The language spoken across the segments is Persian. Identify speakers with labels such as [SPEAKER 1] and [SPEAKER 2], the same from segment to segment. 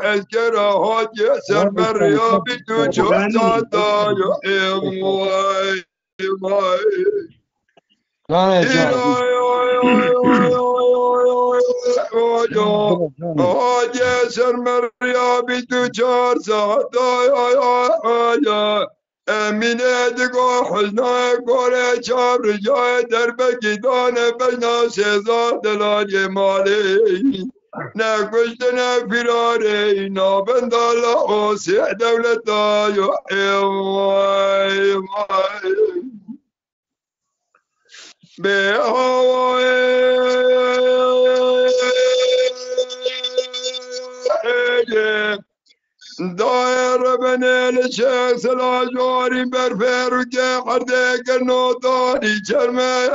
[SPEAKER 1] اسکره ها سر بریابی تو چهار ساعت وای وای آجه سر مریابی تو چهار ساعت امینه دگو حزنای گوره چاب رجای در بگیدان بجنا سیزار دلاری مالی نه کشت نه فراری نابند الله اوسیع دولتا وای وای به هوای دایر بنیل شیخ سلاجواری برفیرو که خرده کرنو داری چرمه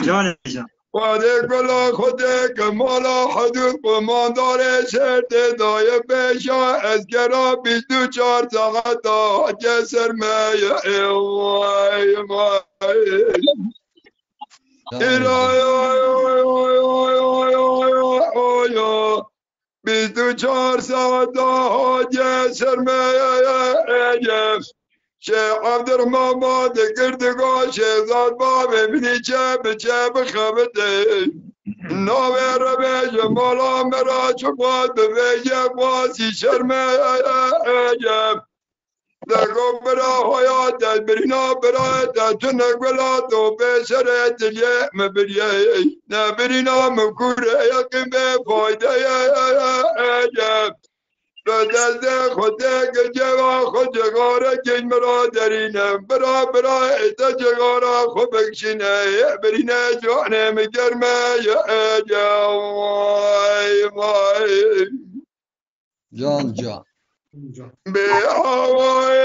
[SPEAKER 2] جان جان
[SPEAKER 1] وادي كل خدك مالا حدود وما دار شرط داي بشا أذكر بيدو شار ساعتا جسر ما يا واي واي بيدو شار ساعتا جسر ما يا شيخ عبد الرحمن باد قردقا شيزاد بابي بني شاب خبتي نوي ربيج مولا مرا شقاد بفيجا بواسي شرمي اجاب دقو برا حياتا برينا براتا تنك بلاتو بشرة اليأ مبريا نبرينا مكورة يقين بفايدة اجاب بدل خودك جوا خود جگاره که مرادرینه برا اتجگاره خود بکشینه برینه جوانه مگرمه یا جوای وای
[SPEAKER 3] جان
[SPEAKER 1] به هوای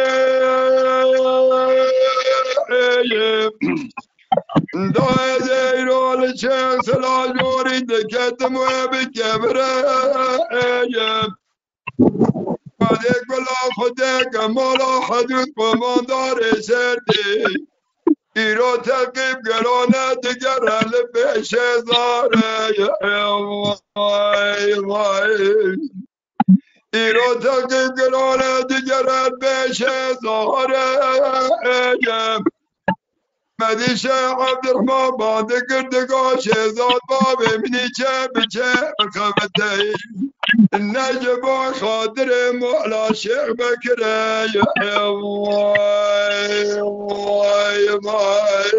[SPEAKER 1] دای دیرال چه سلاجوری دکتم و بکبره وادي كلا خدك مالا حدود ومدار سردي إيرو تقيب قرانا تقر هلبش زاره يا واي واي إيرو تقيب قرانا تقر هلبش زاره مدي شيخ عبد الرحمن بعد قردقا شيزاد بابي مني بچه خبتي النجب خاطر مولا شيخ بكر يا واي واي واي